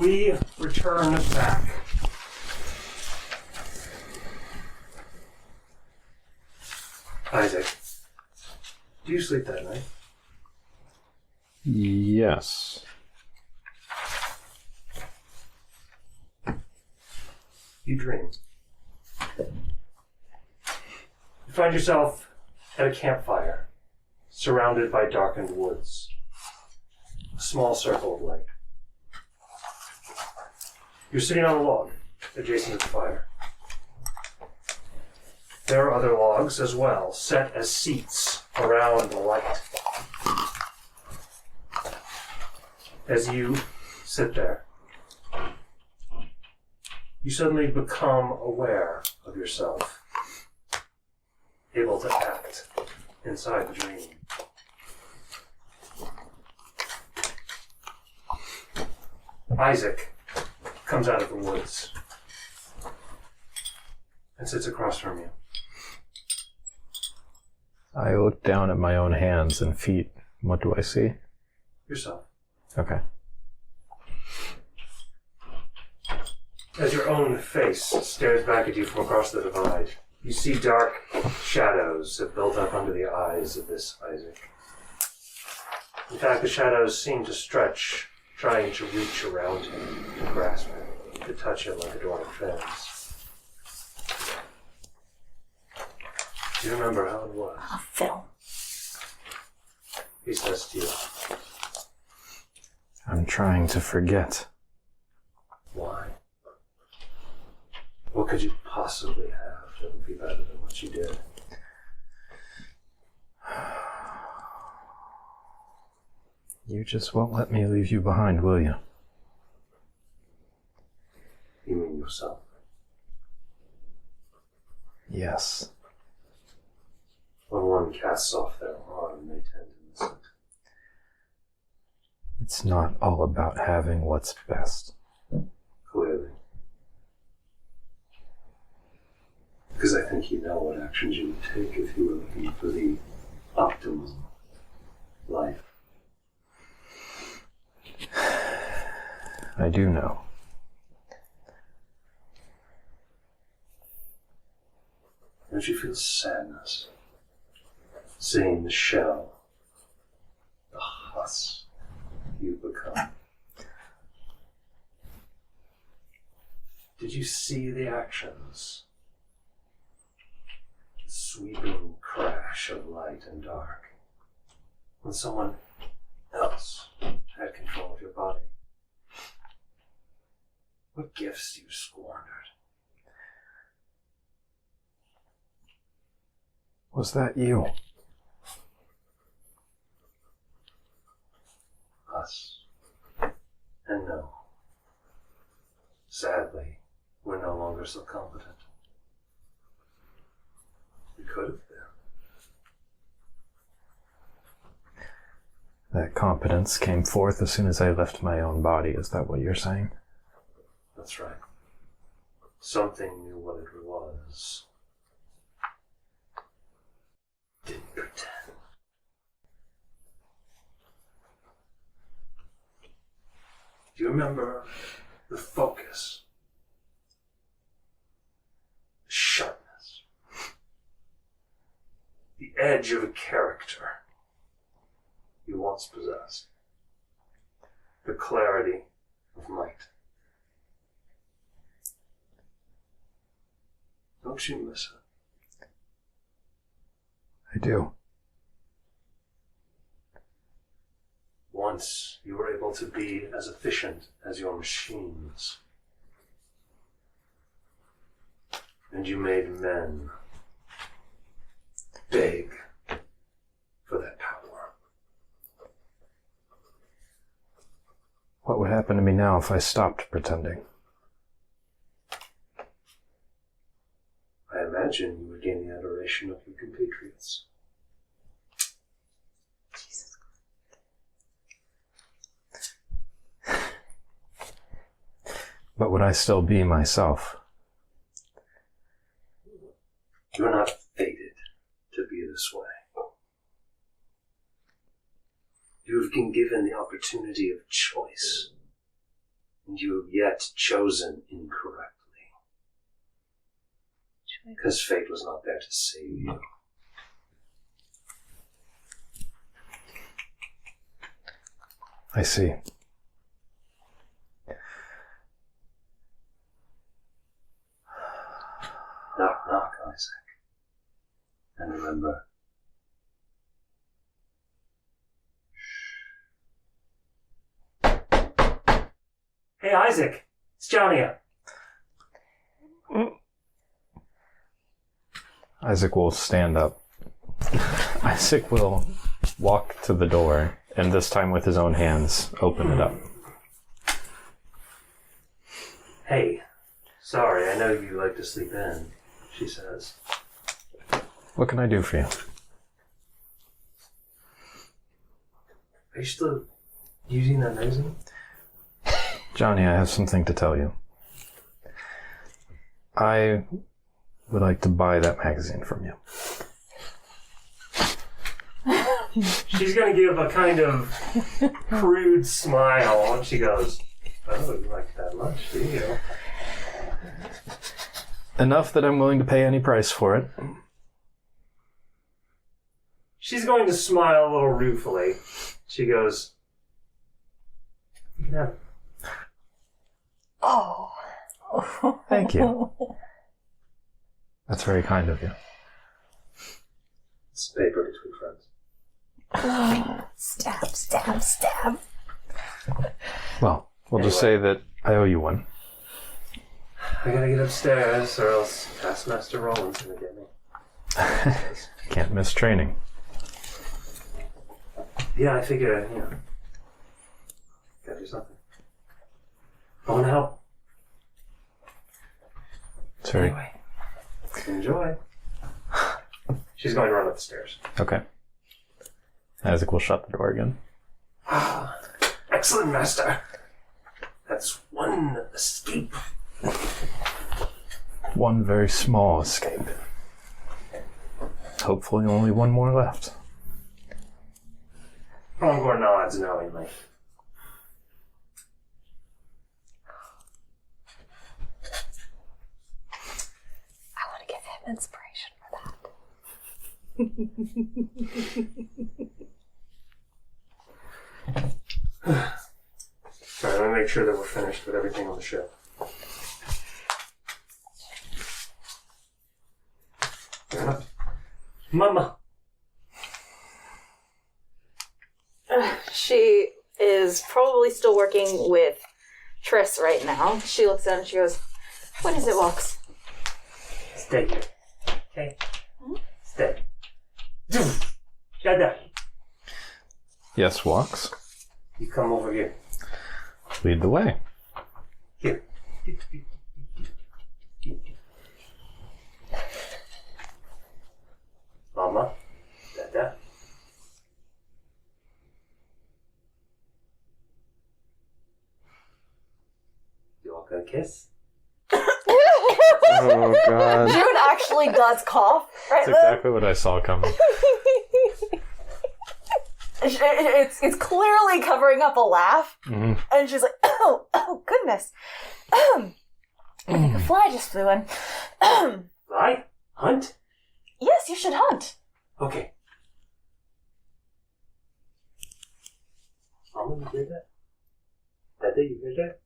We return back. Isaac, do you sleep that night? Yes. You dream. You find yourself at a campfire, surrounded by darkened woods. A small circle of light. You're sitting on a log, adjacent to the fire. There are other logs as well, set as seats around the light. As you sit there, you suddenly become aware of yourself, able to act inside the dream. Isaac comes out of the woods and sits across from you. I look down at my own hands and feet. What do I see? Yourself. Okay. As your own face stares back at you from across the divide, you see dark shadows have built up under the eyes of this Isaac. In fact, the shadows seem to stretch, trying to reach around him, to grasp him, to touch him like a dwarven fence. Do you remember how it was? Phil. He says to you. I'm trying to forget. Why? What could you possibly have that would be better than what you did? You just won't let me leave you behind, will you? You mean yourself? Yes. When one casts off their arm, they tend to miss it. It's not all about having what's best. Clearly. Because I think you know what actions you would take if you were looking for the optimal life. I do know. Don't you feel sadness? Seeing the shell, the husk you've become. Did you see the actions? The sweeping crash of light and dark. When someone else had control of your body. What gifts you squandered. Was that you? Us. And no. Sadly, we're no longer so competent. We could have been. That competence came forth as soon as I left my own body. Is that what you're saying? That's right. Something knew what it was. Didn't pretend. Do you remember the focus? The sharpness? The edge of a character you once possessed? The clarity of might? Don't you miss it? I do. Once you were able to be as efficient as your machines. And you made men beg for that power. What would happen to me now if I stopped pretending? I imagine you would gain the adoration of your compatriots. Jesus. But would I still be myself? You're not fated to be this way. You have been given the opportunity of choice And you have yet chosen incorrectly. Because fate was not there to save you. I see. Knock, knock, Isaac. And remember, hey, Isaac! It's Johnny. Isaac will stand up. Isaac will walk to the door, and this time with his own hands, open it up. Hey, sorry, I know you like to sleep in, she says. What can I do for you? Are you still using that magazine? Johnny, I have something to tell you. I would like to buy that magazine from you. She's going to give a kind of crude smile, and she goes, oh, you like it that much, do you? Enough that I'm willing to pay any price for it. She's going to smile a little ruefully. She goes, you can have it. Oh. Thank you. That's very kind of you. It's paper between friends. Stab, stab, stab. Well, we'll just say that I owe you one. I gotta get upstairs, or else Taskmaster Roland's gonna get me. Can't miss training. Yeah, I figure, gotta do something. I wanna help. Sorry. Anyway, enjoy. She's going to run up the stairs. Okay. Isaac will shut the door again. Ah, excellent, Master. That's one escape. One very small escape. Hopefully only one more left. Prongor nods knowingly. I want to give him inspiration for that. Alright, let me make sure that we're finished with everything on the show. Mama! She is probably still working with Triss right now. She looks at him and she goes, "What is it, Walks?" Stay here. Okay? Stay. Shut up. Yes, Walks. You come over here. Lead the way. Here. Mama. Dada. You all gonna kiss? Oh, God. June actually does cough right That's exactly what I saw coming. It's clearly covering up a laugh, Mm-hmm. and she's like, "Oh, goodness! I think a fly just flew in." Fly? Hunt? Yes, you should hunt. Okay. Mama, you hear that? Dada, you hear that?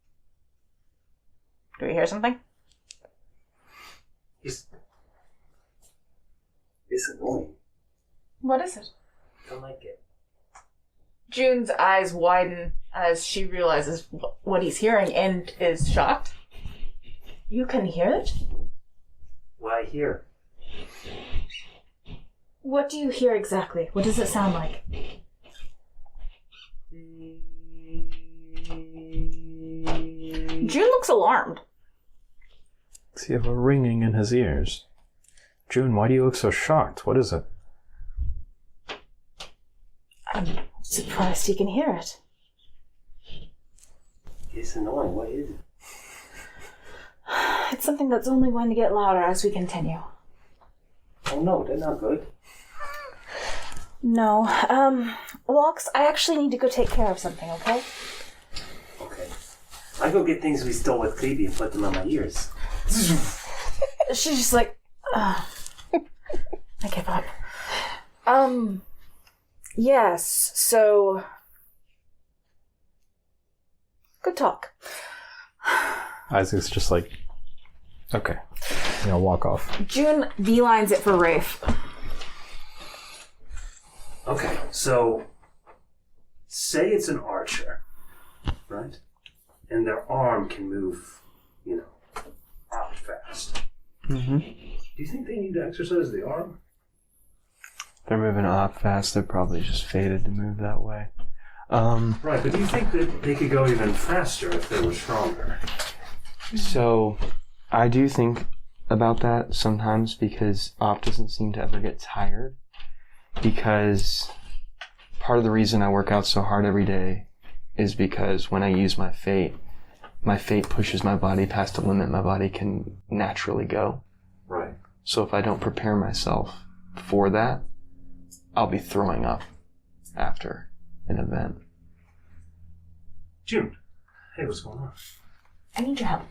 Do we hear something? It's annoying. What is it? I don't like it. June's eyes widen as she realizes what he's hearing and is shocked. You can hear it? Why here? What do you hear exactly? What does it sound like? June looks alarmed. Does he have a ringing in his ears? June, why do you look so shocked? What is it? I'm surprised he can hear it. It's annoying. What is it? It's something that's only going to get louder as we continue. Oh no, they're not good. No, Walks, I actually need to go take care of something, okay? Okay. I go get things we stole with Creepy and put them on my ears. She's just like, I give up. Yes, so... Good talk. Isaac's just like, okay. Walk off. June beelines it for Rafe. Okay, so say it's an archer, right? And their arm can move, out fast. Mm-hmm. Do you think they need to exercise the arm? They're moving up fast. They're probably just fated to move that way. Right, but do you think that they could go even faster if they were stronger? So, I do think about that sometimes because Op doesn't seem to ever get tired. Because part of the reason I work out so hard every day is because when I use my fate pushes my body past a limit my body can naturally go. Right. So if I don't prepare myself for that, I'll be throwing up after an event. June, hey, what's going on? I need your help.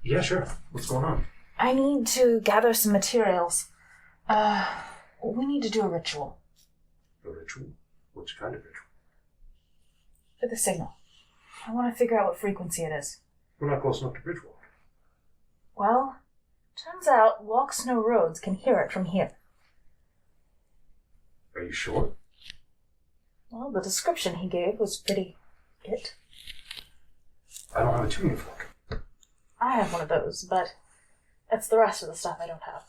Yeah, sure. What's going on? I need to gather some materials. We need to do a ritual. A ritual? Which kind of ritual? For the signal. I want to figure out what frequency it is. We're not close enough to Bridgewalk. Well, turns out Walk Snow Roads can hear it from here. Are you sure? Well, the description he gave was pretty it. I don't have a tuning fork. I have one of those, but that's the rest of the stuff I don't have.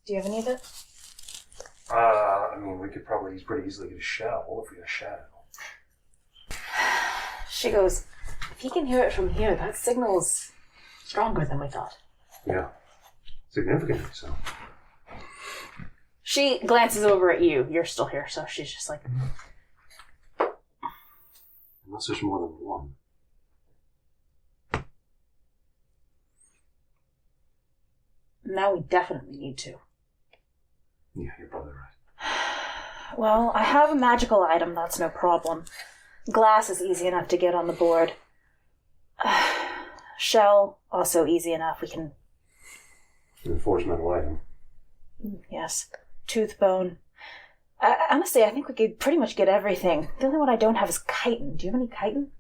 Do you have any of it? We could probably pretty easily get a shell if we had a shadow. She goes, if he can hear it from here, that signal's stronger than we thought. Yeah. Significantly so. She glances over at you. You're still here, so she's just like... Unless there's more than one. Now we definitely need to. Yeah, you're probably right. Well, I have a magical item, that's no problem. Glass is easy enough to get on the board. Shell, also easy enough. We can... An forged metal item. Yes. Tooth bone. Honestly, I think we could pretty much get everything. The only one I don't have is chitin. Do you have any chitin?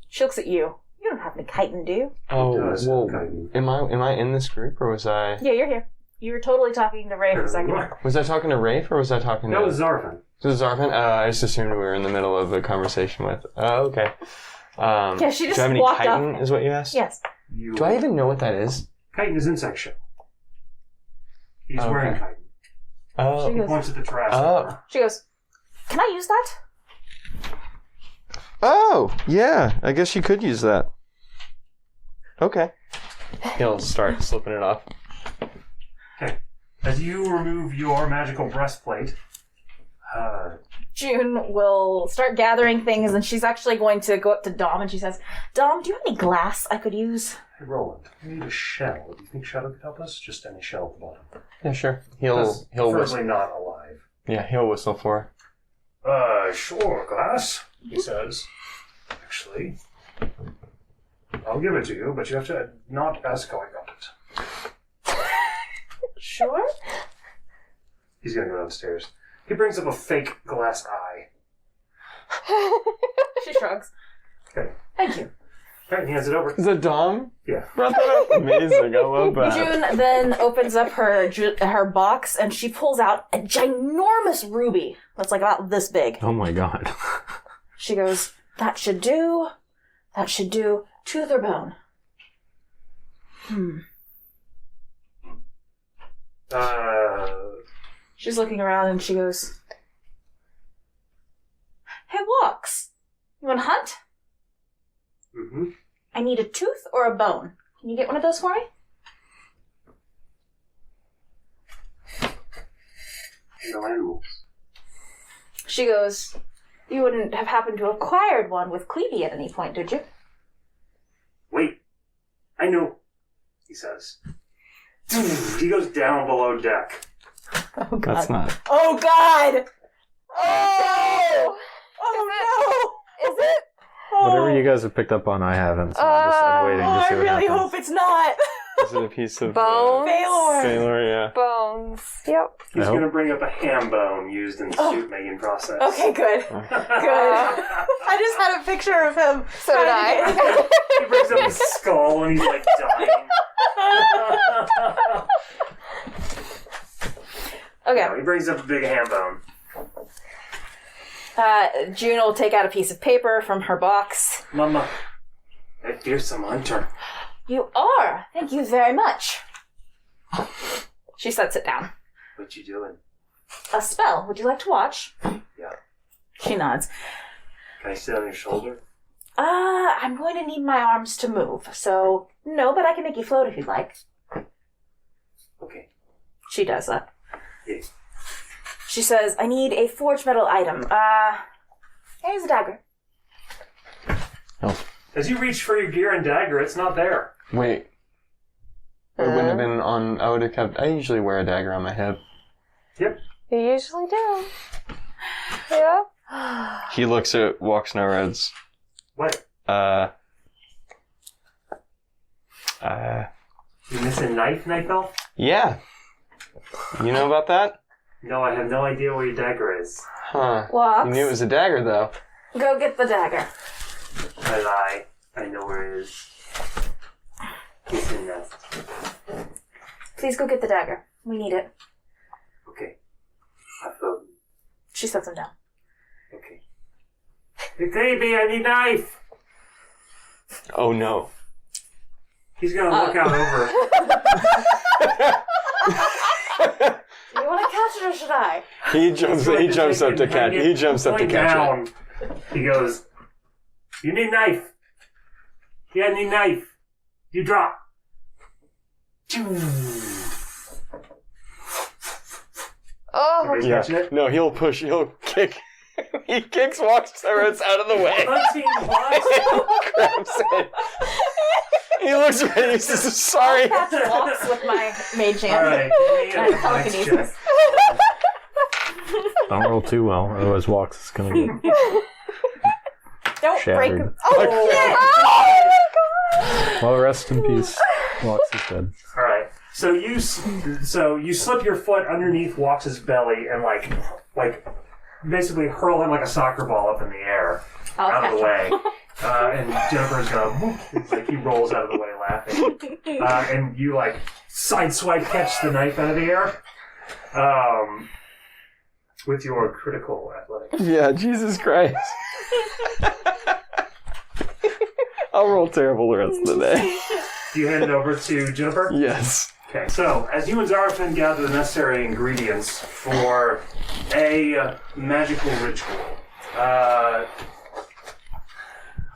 She looks at you. You don't have any chitin, do you? Oh, does well, have chitin. am I in this group or was I... Yeah, you're here. You were totally talking to Ray for a second. Was I talking to Rafe or was I talking to... That was Zarafen. This is Zarafen? I just assumed we were in the middle of a conversation with... Oh, okay. Yeah, she just do I have any walked chitin, up. is what you asked? Yes. Do I even know what that is? Chitin is insect shell. He's Okay. wearing chitin. Oh. She He goes, points at the trash. Oh. she goes, can I use that? Oh, yeah. I guess you could use that. Okay. He'll start slipping it off. Okay. As you remove your magical breastplate, June will start gathering things, and she's actually going to go up to Dom, and she says, Dom, do you have any glass I could use? hey Roland, we need a shell. Do you think Shadow could help us? Just any shell at the bottom. Yeah, sure. He'll Preferably whistle. not alive. Yeah, he'll whistle for her. Sure, glass, he says. Actually, I'll give it to you, but you have to not ask how I got it. Sure. He's gonna go downstairs. He brings up a fake glass eye. She shrugs. Okay. Thank you. Okay, he hands it over. Is that Dom? Yeah. Brought that up? Amazing. I love that. June then opens up her box, and she pulls out a ginormous ruby that's like about this big. Oh my god. She goes, that should do. That should do. Tooth or bone? She's looking around and she goes, hey, Walks, you want to hunt? Mm-hmm. I need a tooth or a bone. Can you get one of those for me? No animals. She goes, you wouldn't have happened to have acquired one with Clevey at any point, did you? Wait. I know, he says. He goes down below deck. Oh, God. That's not... Oh, God! Oh! Oh, no! Is it? Whatever you guys have picked up on, I haven't. So I'm waiting to I see what really happens. hope it's not. Is it a piece of Bones. Sailor? Yeah. Bones. Yep. He's I hope- going to bring up a ham bone used in the soup making process. Okay, good. Good. I just had a picture of him. So did I. He brings up his skull and he's like dying. Okay. No, he brings up a big ham bone. June will take out a piece of paper from her box. Mama, a fearsome hunter. You are. Thank you very much. She sets it down. What you doing? A spell. Would you like to watch? Yeah. She nods. Can I sit on your shoulder? I'm going to need my arms to move, so no, but I can make you float if you'd like. Okay. She does that. Yeah. She says, I need a forged metal item. Here's a dagger. As you reach for your gear and dagger, it's not there. Wait. It wouldn't have been on. I would have kept. I usually wear a dagger on my hip. Yep. You usually do. Yeah. He looks at Walks No Reds. What? You miss a knife, Night Elf? Yeah. You know about that? No, I have no idea where your dagger is. Huh. Walks. You knew it was a dagger, though. Go get the dagger. I lie. I know where it is. It's in nest. Please go get the dagger. We need it. Okay. I thought. She sets him down. Okay. Hey, baby, I need knife! Oh no. He's gonna look out over. Do you want to catch it or should I? He jumps up to catch. He jumps up to catch it. Down. He goes, you need knife. Yeah, I need knife. You drop. Oh. Everybody's Yeah. catching it? No, he'll push. He'll kick. He kicks Walks No Reds out of the way. Hunting what? Grabs it. He looks at it. He says, "Sorry." Catch walks with my mage hand. Alright, give me a athletics check. Telekinesis. Don't roll too well, otherwise Walks is gonna get Don't break shattered. him. Oh, shit! Well, rest in peace. Walks is dead. Alright, so you slip your foot underneath Walks' belly and like basically hurl him like a soccer ball up in the air out of the way. And Juniper's gonna whoop, like he rolls out of the way laughing. And you like sideswipe catch the knife out of the air. With your critical athletics. Yeah, Jesus Christ. I'll roll terrible the rest of the day. Do you hand it over to Juniper? Yes. Okay, so as you and Zarafen gather the necessary ingredients for a magical ritual,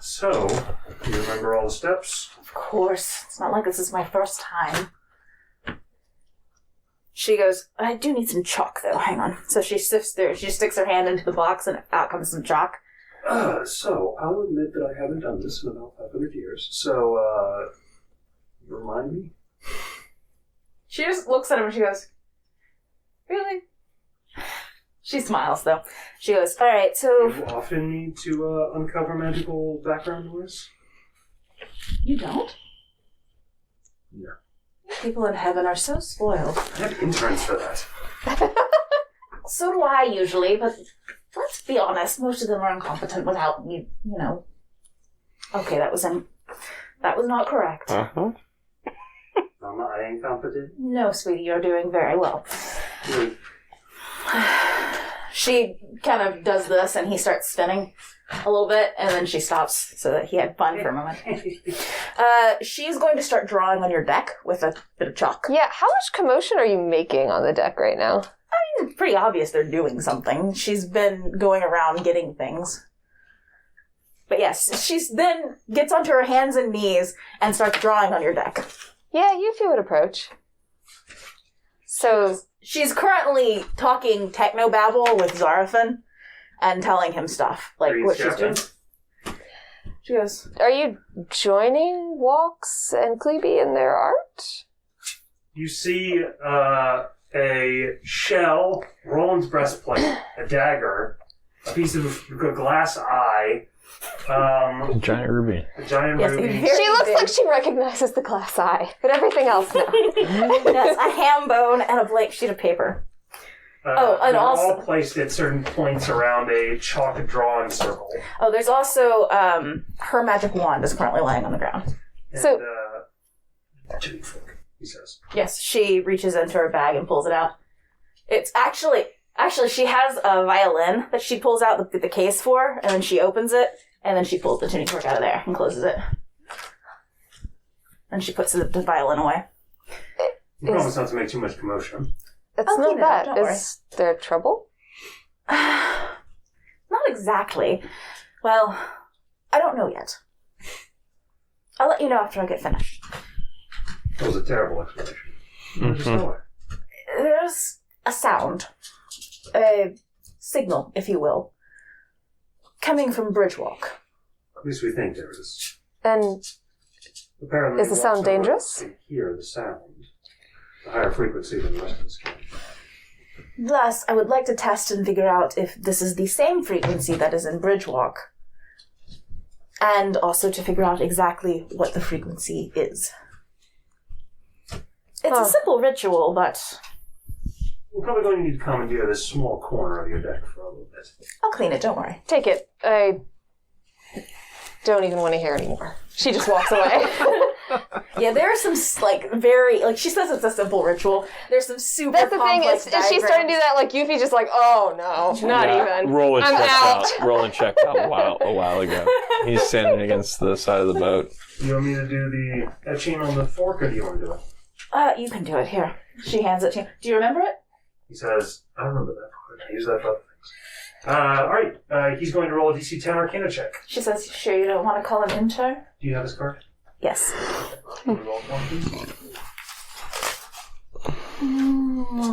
so do you remember all the steps? Of course. It's not like this is my first time. She goes, I do need some chalk, though. Hang on. So she sifts through. She sticks her hand into the box, and out comes some chalk. So I'll admit that I haven't done this in about 500 years. So, remind me? She just looks at him and she goes, really? She smiles, though. She goes, all right, so... You often need to uncover magical background noise? You don't? No. People in heaven are so spoiled. I have interns for that. So do I usually, but let's be honest, most of them are incompetent without you know. Okay, that was not correct. Uh-huh. Mama, I ain't competent. No, sweetie, you're doing very well. Good. She kind of does this, and he starts spinning a little bit, and then she stops so that he had fun for a moment. She's going to start drawing on your deck with a bit of chalk. Yeah, how much commotion are you making on the deck right now? It's pretty obvious they're doing something. She's been going around getting things. But yes, she's then gets onto her hands and knees and starts drawing on your deck. Yeah, you two would approach. So, She's currently talking technobabble with Zarafen and telling him stuff, like Are you what she's doing. Zarafen? She goes, are you joining Walks and Cleby in their art? You see a shell, Roland's breastplate, a dagger, a piece of a glass eye, Giant ruby. A giant Yes, ruby. very She looks big. like she recognizes the glass eye, but everything else no. Yes, a ham bone and a blank sheet of paper. And they're also all placed at certain points around a chalk-drawn circle. there's also her magic wand is currently lying on the ground. And, So- tuning fork, he says. Yes, she reaches into her bag and pulls it out. It's actually she has a violin that she pulls out the case for, and then she opens it, and then she pulls the tuning fork out of there and closes it. And she puts the violin away. You promise not to make too much commotion. It's I'll not clean it up, that. don't Is there trouble? Not exactly. Well, I don't know yet. I'll let you know after I get finished. That was a terrible explanation. Just know it. There's a sound. A signal, if you will. Coming from Bridgewalk. At least we think there is. And Apparently, Is the sound dangerous? You can hear the sound. A higher frequency than the rest of us can. Thus, I would like to test and figure out if this is the same frequency that is in Bridgewalk. And also to figure out exactly what the frequency is. It's a simple ritual, but We're probably going to need to commandeer this small corner of your deck for a little bit. I'll clean it, don't worry. take it. I don't even want to hear anymore. She just walks away. Yeah, there are some, she says it's a simple ritual. There's some super That's the thing, complex is she starting to do that like Yuffie just like, oh no, not even. Roland I'm checked out. Roland checked out a while ago. He's standing against the side of the boat. You want me to do the etching on the fork, or do you want to do it? You can do it. Here. She hands it to you. Do you remember it? He says, I remember that part. I use that for other things. Alright, he's going to roll a DC 10 Arcana check. She says, sure you don't want to call him intern? Do you have his card? Yes. Can you roll one, please?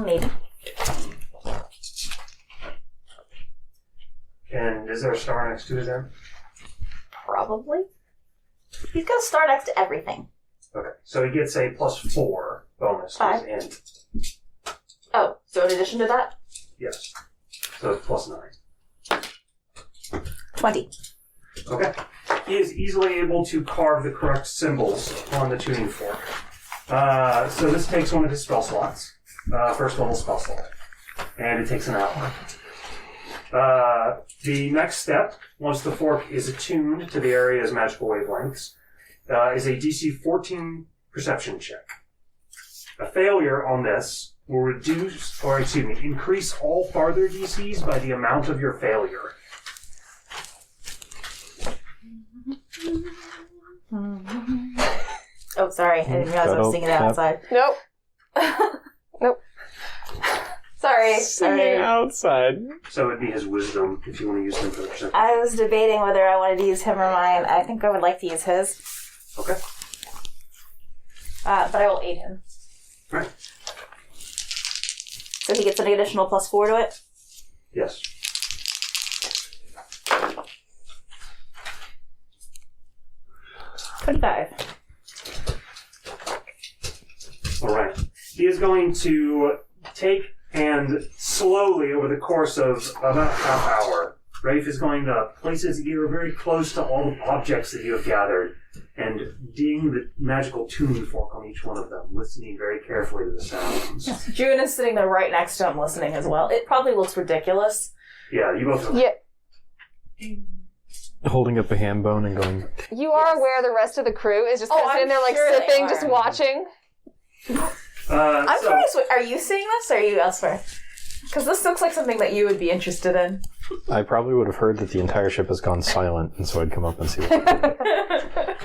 Maybe. And is there a star next to his name? Probably. He's got a star next to everything. Okay, so he gets a +4 bonus to his 5. int. Oh, so in addition to that? Yes. So it's +9. 20. Okay. He is easily able to carve the correct symbols on the tuning fork. So this takes one of his spell slots. First level spell slot. And it takes an hour. The next step, once the fork is attuned to the area's magical wavelengths, is a DC 14 perception check. A failure on this will increase all farther DCs by the amount of your failure. Oh, sorry. I didn't realize I was singing it outside. Nope. Sorry. outside. So it'd be his wisdom if you want to use him for the perception. I was debating whether I wanted to use him or mine. I think I would like to use his. Okay. But I will aid him. Right. So he gets an additional +4 to it? Yes. $25. All right. He is going to take and slowly, over the course of about a half hour, Rafe is going to place his ear very close to all the objects that you have gathered and ding the magical tuning fork on each one of them, listening very carefully to the sounds. June is sitting there right next to him listening as well. It probably looks ridiculous. Yeah, you both. Yeah. Holding up a ham bone and going, You are aware the rest of the crew is just kind of I'm sitting there like sure they sipping, are. just watching. I'm so, curious, are you seeing this or are you elsewhere? Because this looks like something that you would be interested in. I probably would have heard that the entire ship has gone silent, and so I'd come up and see what.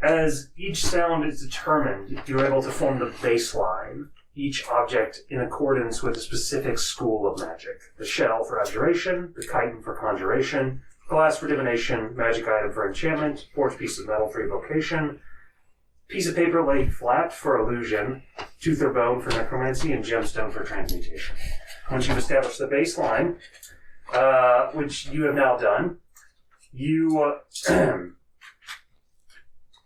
as each sound is determined, you're able to form the baseline, each object in accordance with a specific school of magic. The shell for abjuration, the chitin for conjuration, glass for divination, magic item for enchantment, forged piece of metal for evocation, piece of paper laid flat for illusion, tooth or bone for necromancy, and gemstone for transmutation. Once you've established the baseline, which you have now done, you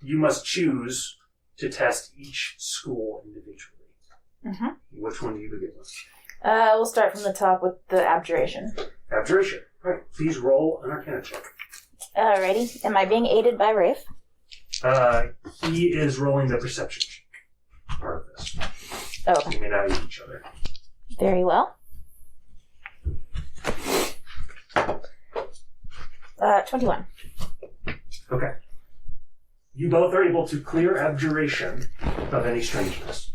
must choose to test each school individually. Mm-hmm. Which one do you begin with? We'll start from the top with the abjuration. Abjuration. Right. Please roll an Arcana check. Alrighty. Am I being aided by Rafe? He is rolling the perception check. Part of this. Oh, So you may not use each other. very well. 21. Okay. You both are able to clear abjuration of any strangeness.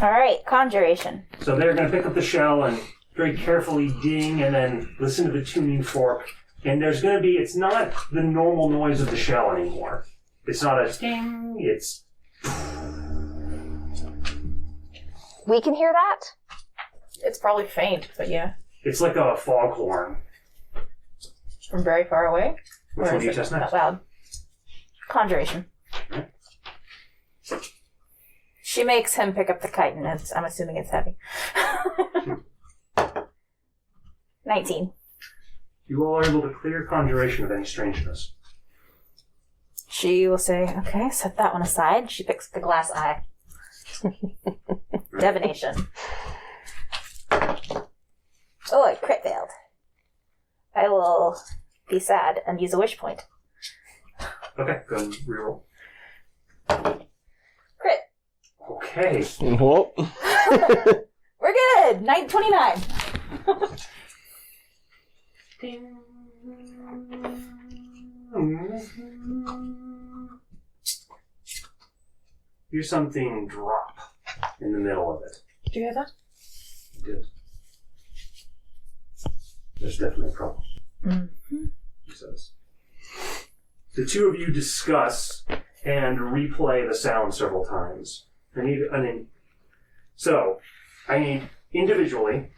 Alright, conjuration. So they're going to pick up the shell and very carefully ding and then listen to the tuning fork. And there's going to be, it's not the normal noise of the shell anymore. It's not a ding, it's... We can hear that? It's probably faint, but yeah. It's like a foghorn. From very far away? Which one do you is it test not next? loud? Conjuration. She makes him pick up the kite, and I'm assuming it's heavy. 19. You all are able to clear conjuration of any strangeness. She will say, okay, set that one aside. She picks up the glass eye. Divination. Oh, I crit failed. I will be sad and use a wish point. Okay, go and reroll. Crit. Okay. Whoop. We're good. 29. Ding. Hear something drop in the middle of it. Did you hear that? You did. There's definitely a problem, Mm-hmm. he says. The two of you discuss and replay the sound several times. I need individually,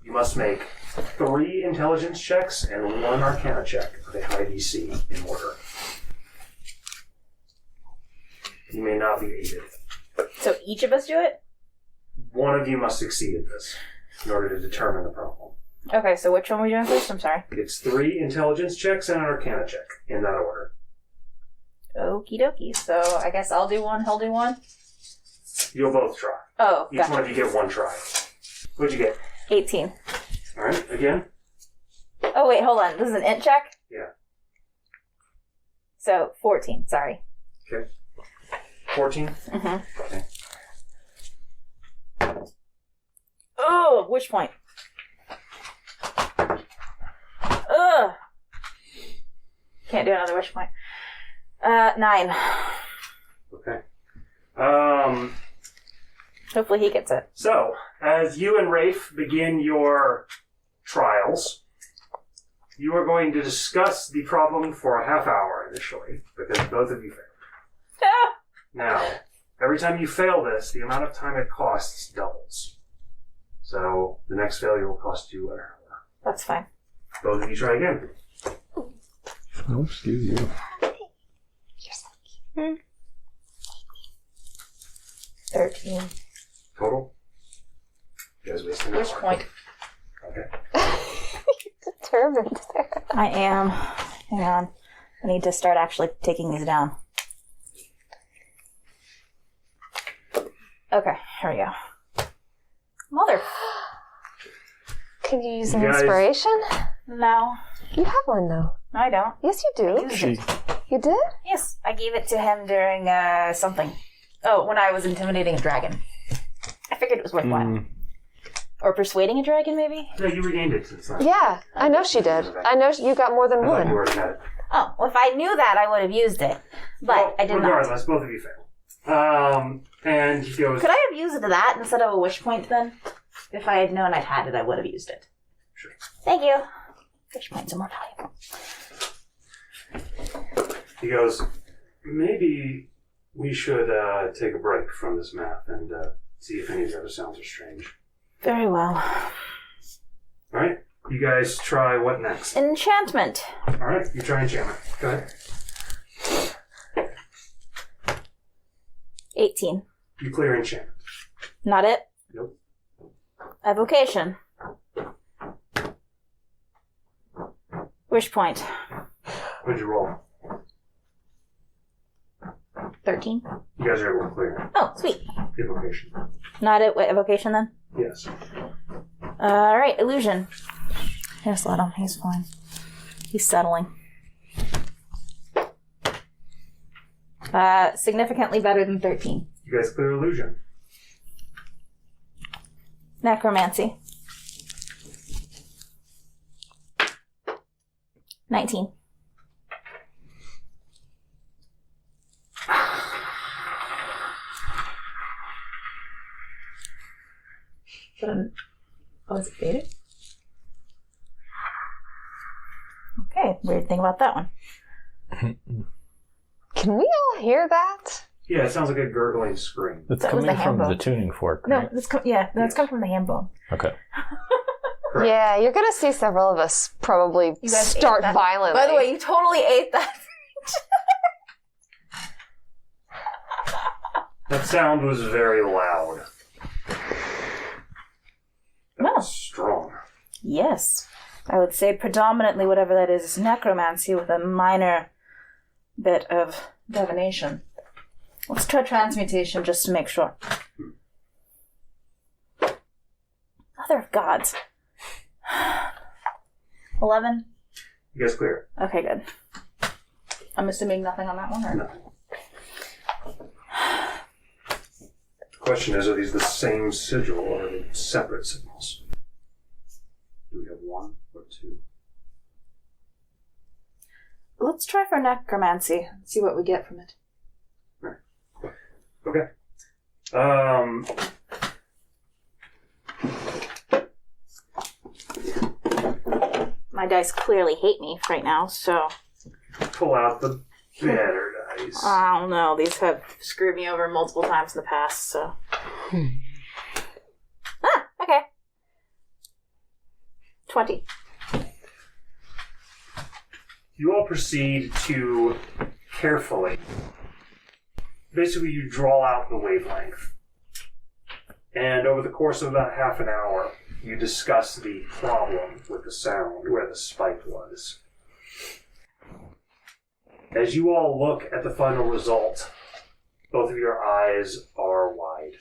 you must make 3 intelligence checks and 1 arcana check of a high DC in order. You may not be aided. So each of us do it? One of you must succeed at this in order to determine the problem. Okay, so which one are we doing first? I'm sorry. It's 3 intelligence checks and an arcana check in that order. Okie dokie. So I guess I'll do one, he'll do one. You'll both try. Oh, Each gotcha. one of you get 1 try. What'd you get? 18. Alright, again? Oh, wait, hold on. This is an int check? Yeah. So 14, sorry. Okay. 14? Mm-hmm. Okay. Oh, which point? Ugh. Can't do another wish point. 9. Okay. Hopefully he gets it. So, as you and Rafe begin your trials, you are going to discuss the problem for a half hour initially, because both of you failed. Ah! Now, every time you fail this, the amount of time it costs doubles. So, the next failure will cost you an hour. That's fine. Both of you try again. Oh, excuse you. 13. Total? You guys wasting Wish point. Okay. Determined there. I am. Hang on. I need to start actually taking these down. Okay, here we go. Mother. Can you use You an guys- inspiration? No. You have one though. No, I don't. Yes, you do. Use She, it. You did? Yes, I gave it to him during something. Oh, when I was intimidating a dragon. I figured it was worthwhile. Or persuading a dragon, maybe? No, you regained it since then. Yeah, I know she did. I know you got more than I thought you one. already had it. Oh, well, if I knew that, I would have used it. But Well, I did not. regardless, both of you failed. And he goes, Could I have used that instead of a wish point then? If I had known I'd had it, I would have used it. Sure. Thank you. Wish points are more valuable. He goes, maybe we should take a break from this math and see if any of the other sounds are strange. Very well. Alright, you guys try what next? Enchantment. Alright, you try enchantment. Go ahead. 18. You clear enchantment. Not it? Nope. Evocation. Wish point. What'd you roll? 13. You guys are able to clear Oh, sweet. evocation. Not it. Wait, evocation then? Yes. Alright, illusion. Just let him. He's fine. He's settling. Significantly better than 13. You guys clear illusion. Necromancy. 19. Oh, is it faded? Okay, weird thing about that one. Can we all hear that? Yeah, it sounds like a gurgling scream. It's That was coming the from handbook. the tuning fork, No, right? that's that's coming from the hand bone. Okay. Correct. Yeah, you're gonna see several of us probably You guys start ate that. violently. By the way, you totally ate that. That sound was very loud. That No. was strong. Yes. I would say predominantly whatever that is necromancy with a minor bit of divination. Let's try transmutation just to make sure. Mother of gods. 11? You guys clear it? Okay, good. I'm assuming nothing on that one, or? No. The question is, are these the same sigil or are they separate signals? Do we have one or two? Let's try for necromancy and see what we get from it. Okay. My dice clearly hate me right now, so Pull out the better dice. I don't know. These have screwed me over multiple times in the past, so. Okay. 20. You all proceed to carefully. Basically, you draw out the wavelength. And over the course of about half an hour, you discuss the problem with the sound, where the spike was. As you all look at the final result, both of your eyes are wide.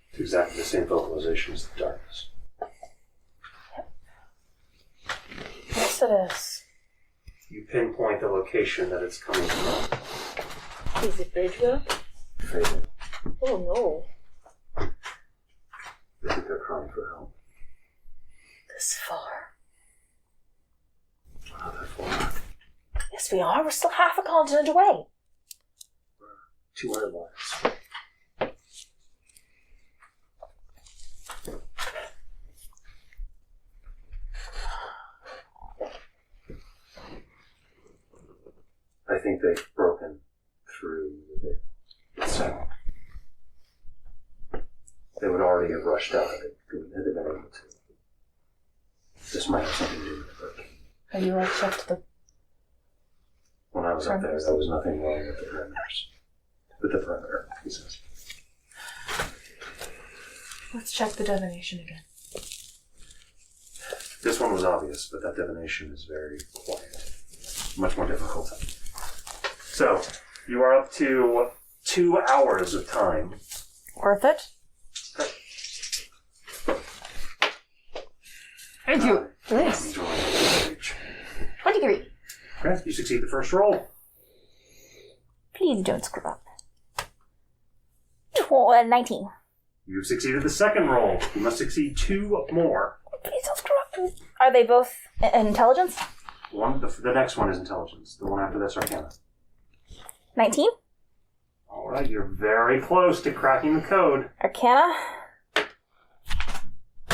It's exactly the same vocalization as the darkness. Yes, it is. You pinpoint the location that it's coming from. Is it Bridgeville? Favorite. Oh no. They think they're crying for help. This far. Not that far. Yes, we are. We're still half a continent away. 200 miles. I think they've broken through the sound. They would already have rushed out of it. Had they been able to. This might have something to do with it. Have you all checked the... When I was up there, there was nothing wrong with the perimeters. With the perimeter, he says. Let's check the divination again. This one was obvious, but that divination is very quiet. Much more difficult. So, you are up to 2 hours of time. Worth it? Thank you. Nice. Enjoy the reach. 23. Okay, you succeed the first roll. Please don't screw up. 19. You've succeeded the second roll. You must succeed 2 more. Please don't screw up. Are they both intelligence? The next one is intelligence. The one after that's Arcana. 19? All right, you're very close to cracking the code. Arcana?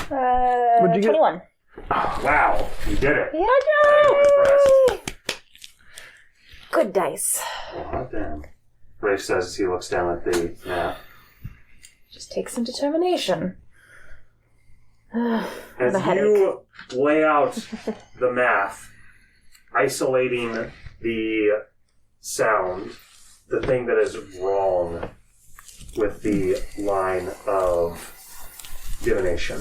What'd you get? 21. Wow, you did it. Yeah, I'm impressed. Good dice. Oh, hot damn. Rafe says as he looks down at the map. Just take some determination. As The headache. you lay out the math, isolating the sound, the thing that is wrong with the line of divination.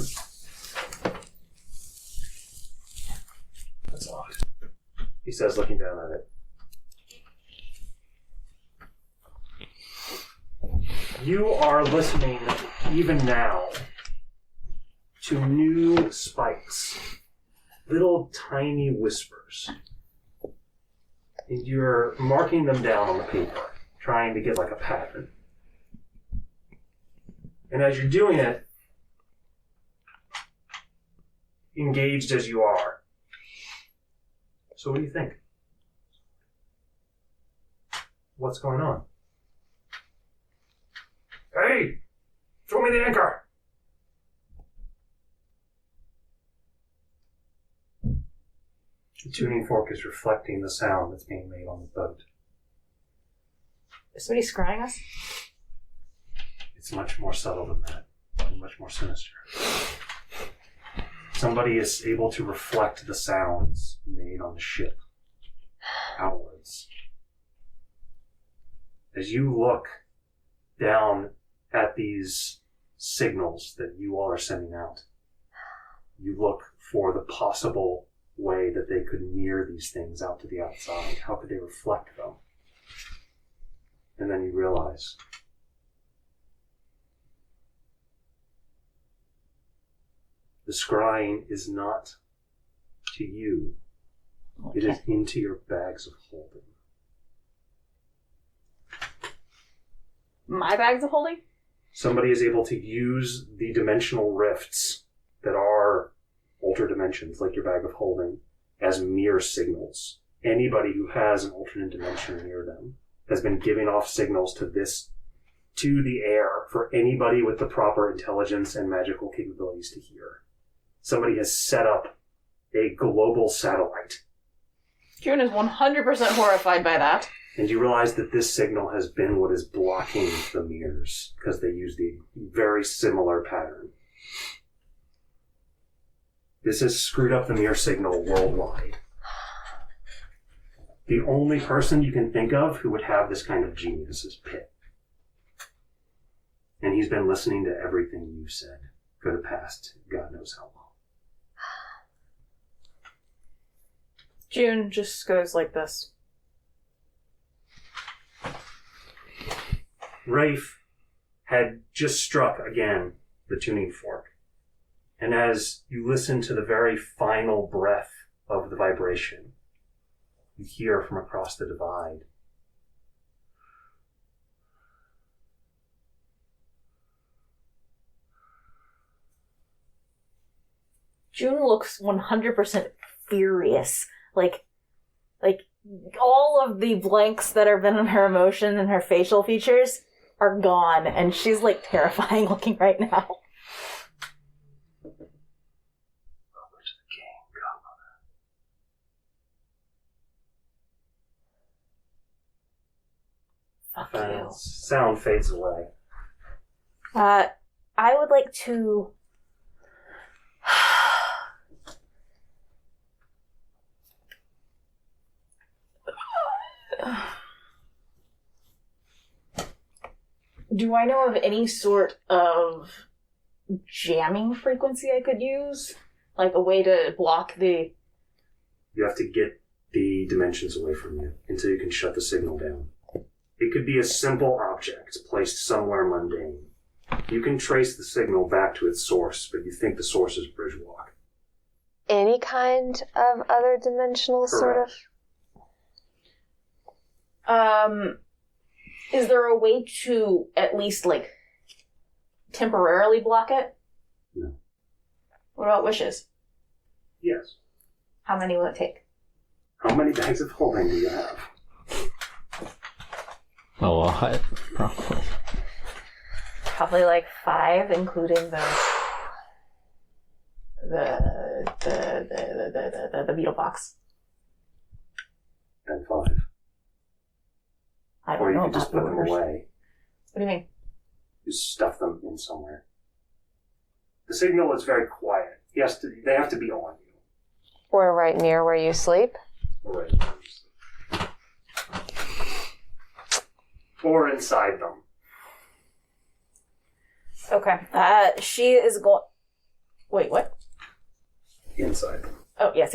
That's odd. He says, looking down at it. You are listening, even now, to new spikes. Little tiny whispers. And you're marking them down on the paper, trying to get like a pattern. And as you're doing it, engaged as you are, so what do you think? What's going on? Hey! Throw me the anchor! The tuning fork is reflecting the sound that's being made on the boat. Is somebody scrying us? It's much more subtle than that, and much more sinister. Somebody is able to reflect the sounds made on the ship outwards. As you look down at these signals that you all are sending out, you look for the possible way that they could mirror these things out to the outside. How could they reflect them? And then you realize the scrying is not to you. It is into your bags of holding. My bags of holding? Somebody is able to use the dimensional rifts that are alter dimensions, like your bag of holding, as mirror signals. Anybody who has an alternate dimension near them has been giving off signals to the air for anybody with the proper intelligence and magical capabilities to hear. Somebody has set up a global satellite. June is 100% horrified by that. And you realize that this signal has been what is blocking the mirrors, because they use the very similar pattern. This has screwed up the mirror signal worldwide. The only person you can think of who would have this kind of genius is Pitt. And he's been listening to everything you've said for the past God knows how long. June just goes like this. Rafe had just struck again the tuning fork. And as you listen to the very final breath of the vibration, you hear from across the divide, June looks 100% furious. Like all of the blanks that have been in her emotion and her facial features are gone, and she's like terrifying looking right now. Fuck you. Sound fades away. I would like to... Do I know of any sort of jamming frequency I could use? Like a way to block the... You have to get the dimensions away from you until you can shut the signal down. It could be a simple object placed somewhere mundane. You can trace the signal back to its source, but you think the source is Bridgewalk. Any kind of other dimensional sort of... Is there a way to at least, like, temporarily block it? No. What about wishes? Yes. How many will it take? How many bags of holding do you have? A lot, probably. Probably like 5, including the beetle box. And 5. I Or don't you know could just about put them orders. away. What do you mean? You stuff them in somewhere. The signal is very quiet. They have to be on you. Or right near where you sleep? Or inside them. Okay. She is going... Wait, what? Inside them. Oh, yes.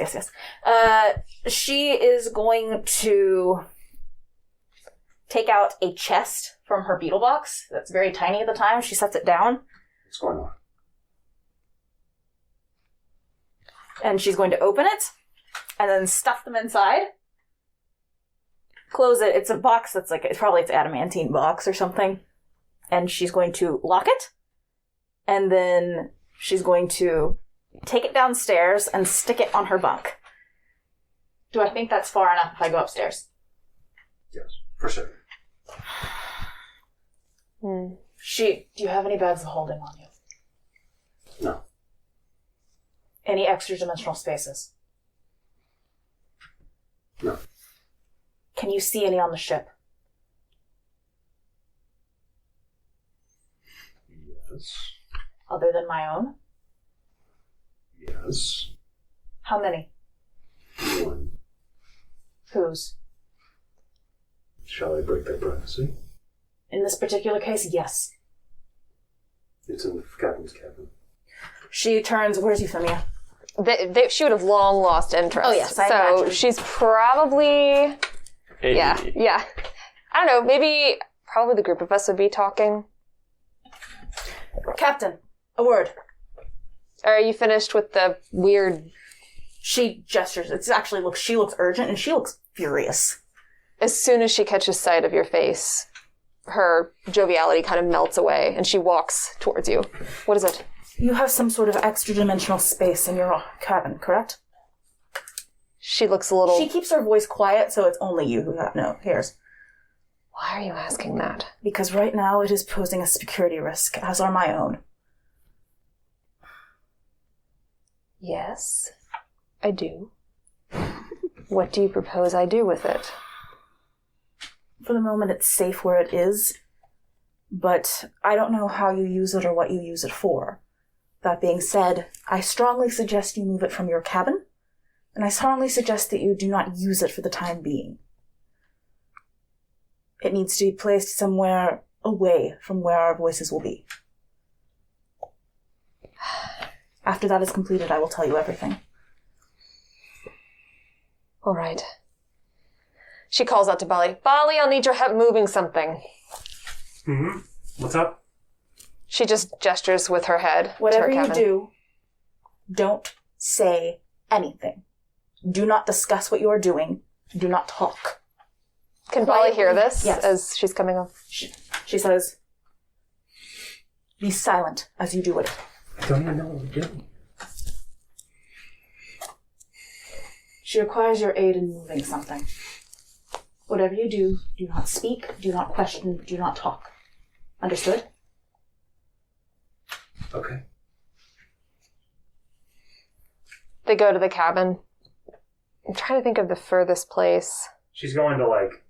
She is going to take out a chest from her beetle box that's very tiny at the time. She sets it down. What's going on? And she's going to open it and then stuff them inside. close it. It's a box that's like, it's probably its adamantine box or something. And she's going to lock it. And then she's going to take it downstairs and stick it on her bunk. Do I think that's far enough if I go upstairs? Yes, for sure. Hmm. Do you have any bags of holding on you? No. Any extra dimensional spaces? No. Can you see any on the ship? Yes. Other than my own? Yes. How many? One. Whose? Shall I break their privacy? In this particular case, yes. It's in the captain's cabin. She turns, where's Euphemia? She would have long lost interest. Oh, yes, I So imagine. she's probably... Hey. Yeah. I don't know, maybe probably the group of us would be talking. Captain, a word. Are you finished with the weird... She gestures. She looks urgent and she looks furious. As soon as she catches sight of your face, her joviality kind of melts away and she walks towards you. What is it? You have some sort of extra-dimensional space in your cabin, correct? She looks a little... She keeps her voice quiet, so it's only you who hears. Why are you asking that? Because right now it is posing a security risk, as are my own. Yes, I do. What do you propose I do with it? For the moment, it's safe where it is, but I don't know how you use it or what you use it for. That being said, I strongly suggest you move it from your cabin, and I strongly suggest that you do not use it for the time being. It needs to be placed somewhere away from where our voices will be. After that is completed, I will tell you everything. All right. She calls out to Bali. Bali, I'll need your help moving something. Mm-hmm. What's up? She just gestures with her head Whatever to her you cabin. do, don't say anything. Do not discuss what you are doing. Do not talk. Can Bali hear this Yes. as she's coming up? She says, be silent as you do it. I don't even know what we're doing. She requires your aid in moving something. Whatever you do not speak, do not question, do not talk. Understood? Okay. They go to the cabin. I'm trying to think of the furthest place. She's going to, like...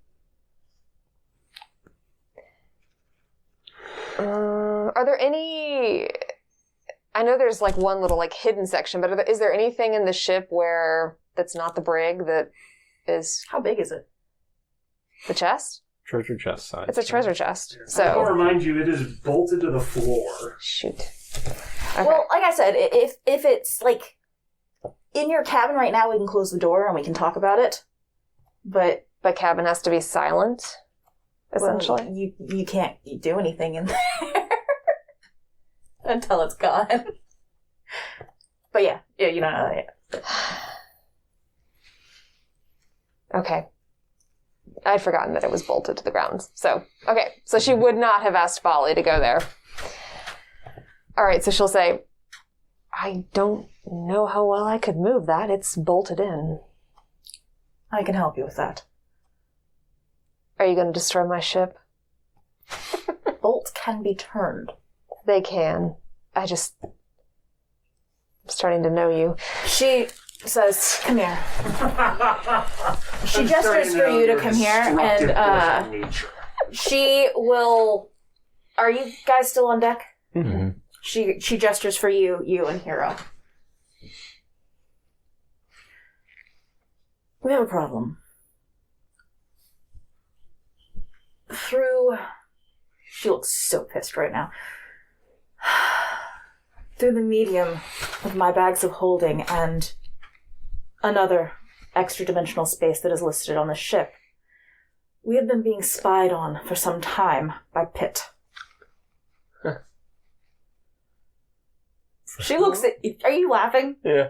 Are there any... I know there's like one little like hidden section, but is there anything in the ship where that's not the brig that is How big is it? the chest? Treasure chest size. It's a treasure chest. I'll So remind you, it is bolted to the floor. shoot. Okay. Well, like I said, if it's like in your cabin right now, we can close the door and we can talk about it. But the cabin has to be silent, essentially. well, you can't do anything in there until it's gone. But yeah, you don't know that yet. Okay. I'd forgotten that it was bolted to the ground. So she would not have asked Bali to go there. All right, so she'll say, I don't know how well I could move that. It's bolted in. I can help you with that. Are you going to destroy my ship? Bolts can be turned. They can. I'm starting to know you. She says, come here. She gestures for you to come here, and she will... Are you guys still on deck? Mm-hmm. She gestures for you and Hero. We have a problem. She looks so pissed right now. Through the medium of my bags of holding and another extra-dimensional space that is listed on the ship, we have been being spied on for some time by Pitt. She looks at... Are you laughing? Yeah.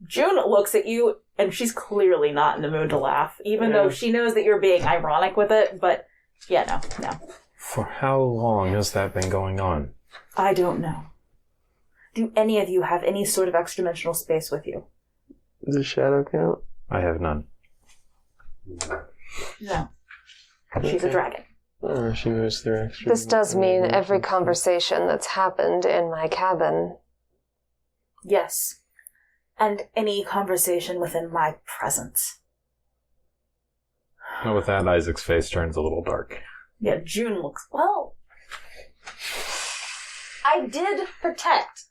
June looks at you, and she's clearly not in the mood to laugh, even though she knows that you're being ironic with it, but no. For how long has that been going on? I don't know. Do any of you have any sort of extra-dimensional space with you? Does shadow count? I have none. No. She's a dragon. Or she moves through extra. This does mean every conversation that's happened in my cabin. Yes. And any conversation within my presence. And with that, Isaac's face turns a little dark. Yeah, June looks... Well... I did protect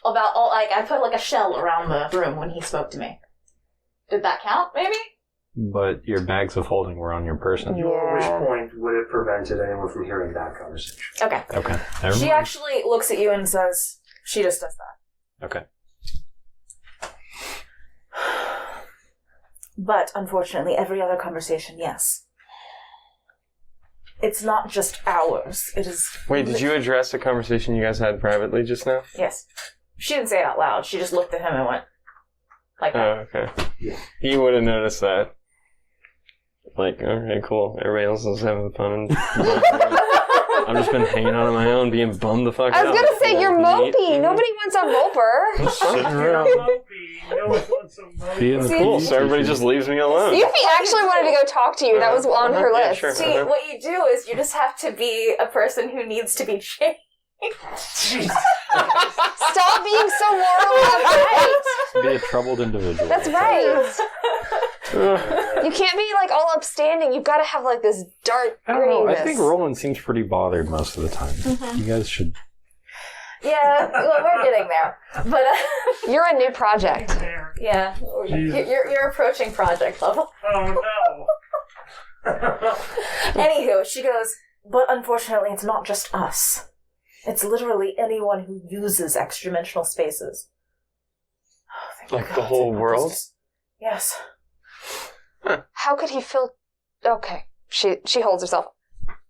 about all... I put like a shell around the room when he spoke to me. Did that count, maybe? But your bags of holding were on your person. At which point would it prevented anyone from hearing that conversation? Okay. Okay. Never She mind. actually looks at you and says, she just does that. Okay. But, unfortunately, every other conversation, yes. It's not just ours. It is... Wait, did you address a conversation you guys had privately just now? Yes. She didn't say it out loud. She just looked at him and went, like that. Oh, okay. He would have noticed that. Like, okay, cool. Everybody else is having fun. I've just been hanging out on my own, being bummed the fuck out. I was gonna say, you're mopey. Nobody wants a moper. Sitting around. Be in the Cool, so everybody just leaves me alone. Yuffie actually wanted to go talk to you. That was on her Yeah, list. sure. See, what you do is you just have to be a person who needs to be changed. Stop being so morally upright. Be a troubled individual. That's right. You can't be like all upstanding. You've got to have like this dark I don't know. I grittiness. think Roland seems pretty bothered most of the time. You guys should... Yeah, well, we're getting there. But, You're a new project. yeah, you're approaching project level. Oh no! Anywho, she goes, but unfortunately it's not just us. It's literally anyone who uses extra-dimensional spaces. Oh, thank Like God, the whole thank world? goodness. Yes. How could he feel... Okay, she holds herself.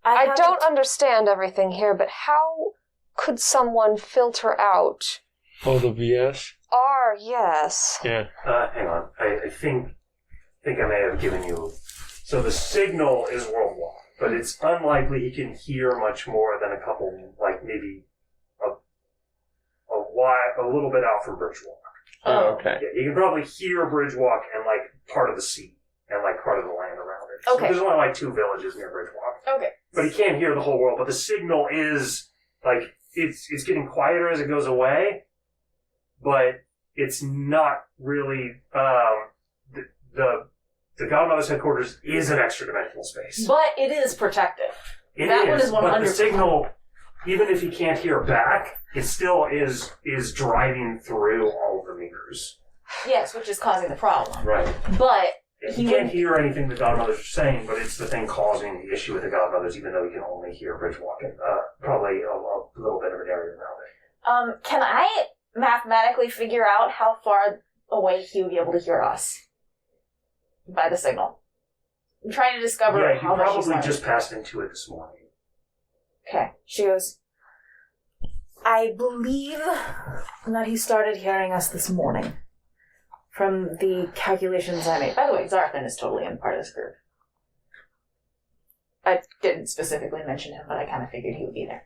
I haven't- don't understand everything here, but how could someone filter out Oh, the BS? yes. Yeah. Hang on. I think I may have given you. So the signal is worldwide, but it's unlikely he can hear much more than a couple, like maybe a little bit out from Bridgewalk. Oh, okay. Yeah, you can probably hear Bridgewalk and like part of the sea and like part of the land around it. So Okay. there's only like 2 villages near Bridgewalk, Okay. but he can't hear the whole world. But the signal is like it's getting quieter as it goes away, but it's not really the Godmother's headquarters is an extra dimensional space. But it is protected. It That one is but the 100%. signal, even if he can't hear back, it still is driving through all of the meters. Yes, which is causing the problem. Right. But He can't hear anything the Godmothers are saying, but it's the thing causing the issue with the Godmothers, even though he can only hear Bridgewalk and probably a little bit of an area around it. can I mathematically figure out how far away he would be able to hear us? By the signal. I'm trying to discover Yeah, you how much he's probably learned. just passed into it this morning. Okay. She goes, I believe that he started hearing us this morning. From the calculations I made. By the way, Zarafen is totally in part of this group. I didn't specifically mention him, but I kind of figured he would be there.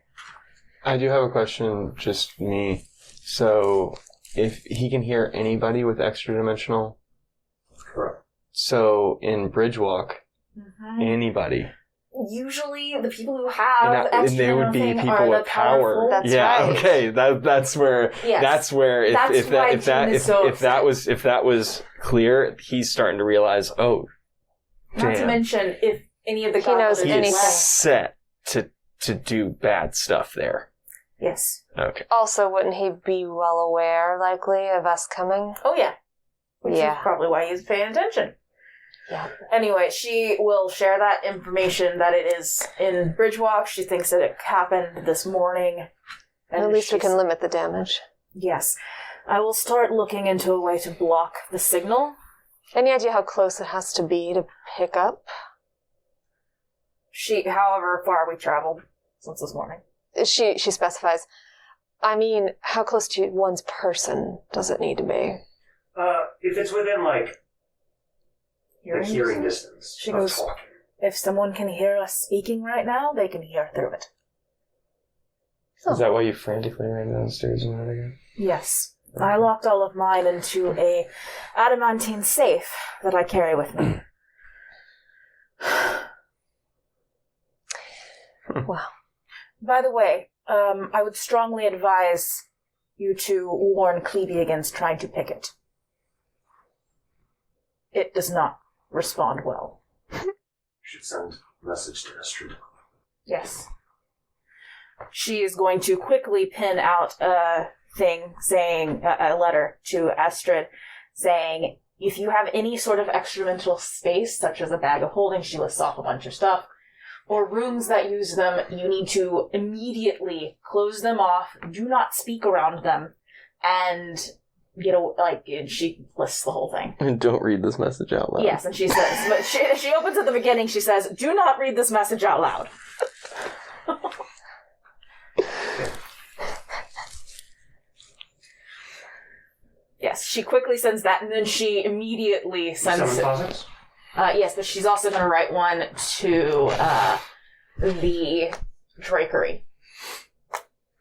I do have a question, just me. So, if he can hear anybody with extra dimensional, Correct. so in Bridgewalk, anybody. Usually, the people who have And they would be people with power. That's yeah, right. okay. That's where. Yes. That's where. That's why June is so if that was clear, he's starting to realize. Oh, Not to damn. mention, if any of the He knows godmothers He anything. is left. set to do bad stuff there. Yes. Okay. Also, wouldn't he be well aware, likely, of us coming? Oh, yeah. Which Yeah. is probably why he's paying attention. Yeah. Anyway, she will share that information that it is in Bridgewalk. She thinks that it happened this morning. At least we she's- can limit the damage. Yes. I will start looking into a way to block the signal. Any idea how close it has to be to pick up? However far we traveled since this morning. She specifies. I mean, how close to one's person does it need to be? If it's within, like, the hearing distance She of goes- talking. If someone can hear us speaking right now, they can hear through it. Is that why you frantically ran downstairs and again? Yes. I locked all of mine into a adamantine safe that I carry with me. Wow. By the way, I would strongly advise you to warn Cleby against trying to pick it. It does not respond well. Should send a message to Astrid. Yes. She is going to quickly pin out a thing saying, a letter to Astrid saying, if you have any sort of extra-mental space, such as a bag of holding, she lists off a bunch of stuff, or rooms that use them, you need to immediately close them off, do not speak around them, and and she lists the whole thing. And don't read this message out loud. Yes, and she says, but she opens at the beginning, she says, do not read this message out loud. Yes, she quickly sends that, and then she immediately sends Summon closets? yes, but she's also going to write one to the drapery.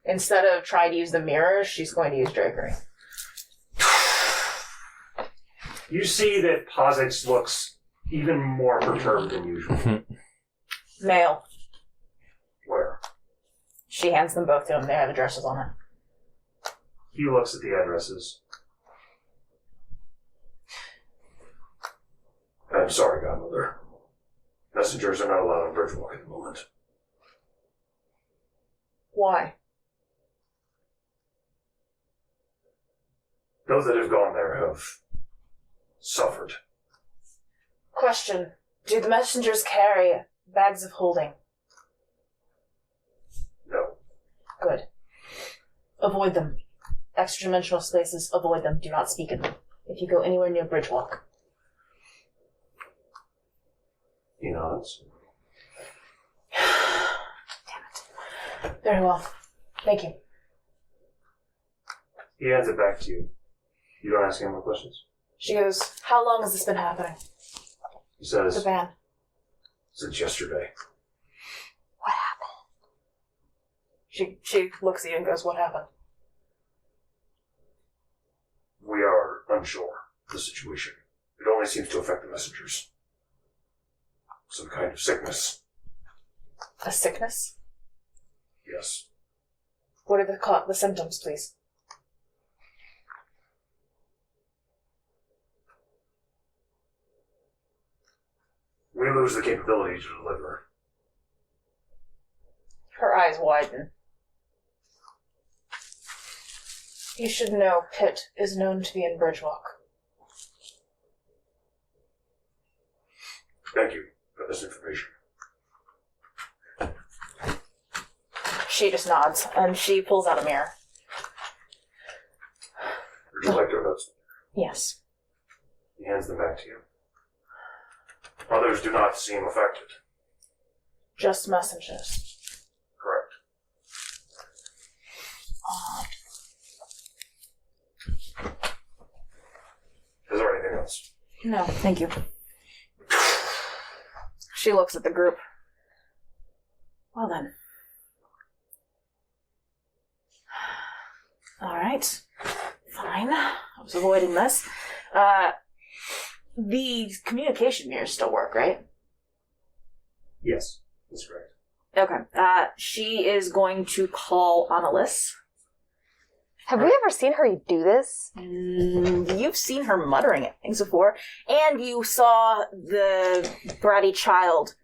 Instead of trying to use the mirror, she's going to use drapery. You see that Posix looks even more perturbed than usual. Mail. Where? She hands them both to him. They have addresses on it. He looks at the addresses. I'm sorry, Godmother. Messengers are not allowed on Bridgewalk at the moment. Why? Those that have gone there have suffered. Question. Do the messengers carry bags of holding? No. Good. Avoid them. Extra-dimensional spaces, avoid them. Do not speak in them. If you go anywhere near Bridgewalk. He nods. Damn it. Very well. Thank you. He hands it back to you. You don't ask any more questions? She goes, how long has this been happening? He The says, ban. since yesterday. What happened? She looks at you and goes, what happened? We are unsure of the situation. It only seems to affect the messengers. Some kind of sickness. A sickness? Yes. What are the symptoms, please? We lose the capability to deliver. Her eyes widen. You should know Pitt is known to be in Bridgewalk. Thank you for this information. She just nods, and she pulls out a mirror. Would you like your notes? Yes. He hands them back to you. Others do not seem affected. Just messengers. Correct. Is there anything else? No, thank you. She looks at the group. Well then. Alright. Fine. I was avoiding this. The communication mirrors still work, right? Yes, that's correct. Okay. She is going to call Annalise. Have we ever seen her do this? You've seen her muttering at things before, and you saw the bratty child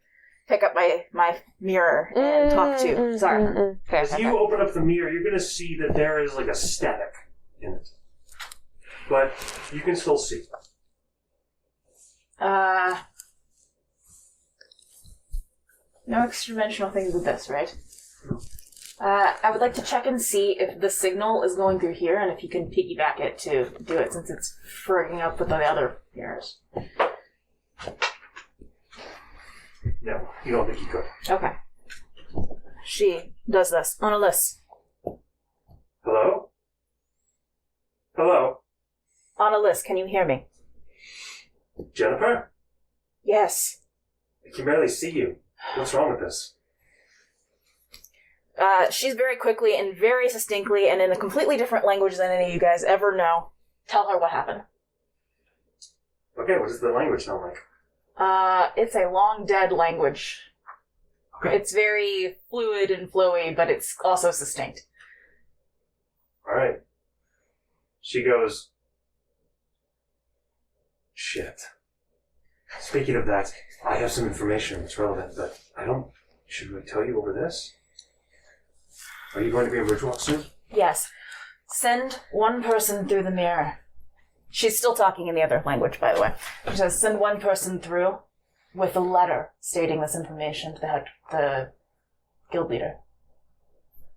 pick up my mirror and talk to Zara. Fair. As you open up the mirror, you're going to see that there is like a static in it. But you can still see. No extra-dimensional things with this, right? I would like to check and see if the signal is going through here, and if you can piggyback it to do it, since it's frigging up with the other mirrors. No, you don't think you could. Okay. She does this. Annalise. Hello? Hello? Alice, can you hear me? Juniper? Yes. I can barely see you. What's wrong with this? She's very quickly and very succinctly and in a completely different language than any of you guys ever know. Tell her what happened. Okay, what does the language sound like? It's a long dead language. Okay. It's very fluid and flowy, but it's also succinct. Alright. She goes, shit. Speaking of that, I have some information that's relevant, but should we tell you over this? Are you going to be in Bridgewalk soon? Yes. Send one person through the mirror. She's still talking in the other language, by the way. She says, send one person through with a letter stating this information to the guild leader.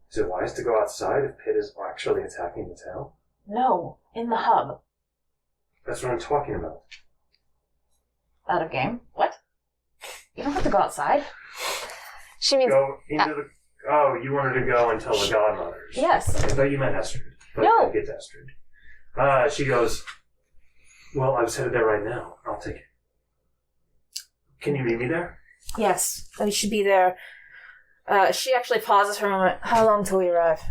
Is it wise to go outside if Pitt is actually attacking the town? No, in the hub. That's what I'm talking about. Out of game? What? You don't have to go outside. She means Go into the... Oh, you wanted to go and tell the godmothers. Yes. I thought you meant Estrid. But No. you get to Estrid. She goes, well, I was headed there right now. I'll take it. Can you meet me there? Yes, we should be there. She actually pauses for a moment. How long till we arrive?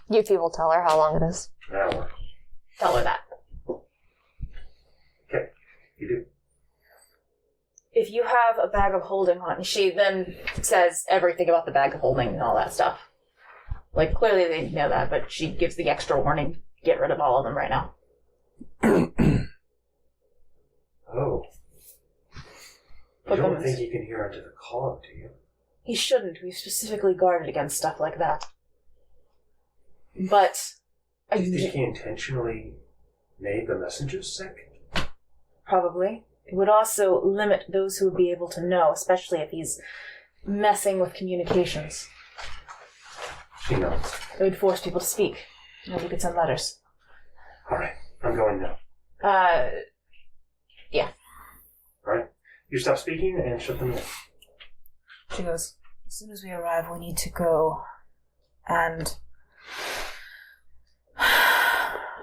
Yuki will tell her how long it is. An hour. Tell her that. Okay, you do. If you have a bag of holding on, she then says everything about the bag of holding and all that stuff. Like, clearly they know that, but she gives the extra warning. Get rid of all of them right now. Oh. You Put them don't in- think you can hear into the call, do you? He shouldn't. We've specifically guarded against stuff like that. But... Do you think he intentionally made the messengers sick? Probably. It would also limit those who would be able to know, especially if he's messing with communications. She knows. It would force people to speak. Nobody could send letters. Alright, I'm going now. Yeah. Alright? You stop speaking and shut them in. She goes, as soon as we arrive, we need to go and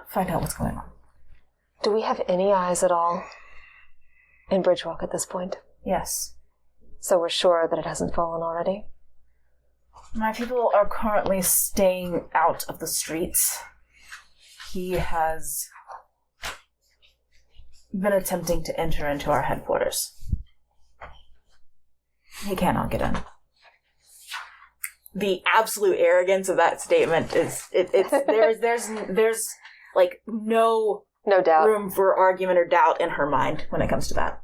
find out what's going on. Do we have any eyes at all in Bridgewalk at this point? Yes. So we're sure that it hasn't fallen already? My people are currently staying out of the streets. He has been attempting to enter into our headquarters. He cannot get in. The absolute arrogance of that statement is there's like no doubt. room for argument or doubt in her mind when it comes to that.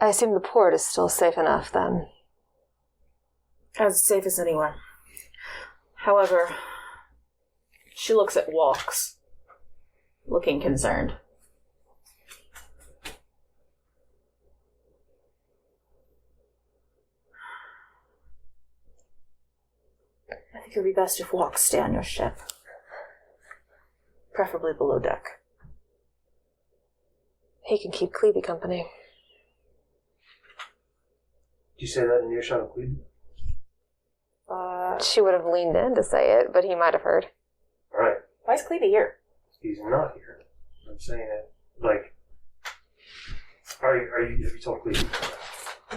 I assume the port is still safe enough then. As safe as anywhere. However, she looks at Walks, looking concerned. I think it would be best if Walks stay on your ship. Preferably below deck. He can keep Clevey company. Did you say that in earshot of Cleveland? She would have leaned in to say it, but he might have heard. Alright. Why is Clevey here? He's not here. I'm saying it like... have you told Cleveland?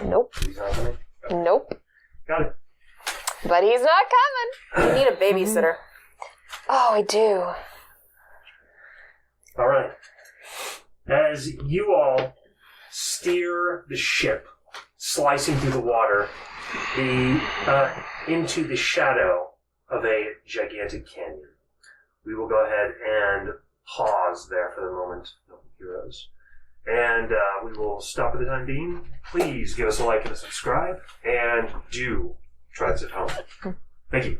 Nope. He's not coming? Nope. Got it. But he's not coming. You need a babysitter. Oh, I do. Alright. As you all steer the ship, slicing through the water, into the shadow of a gigantic canyon, we will go ahead and pause there for the moment, heroes. And we will stop for the time being. Please give us a like and a subscribe, and do try this at home. Thank you.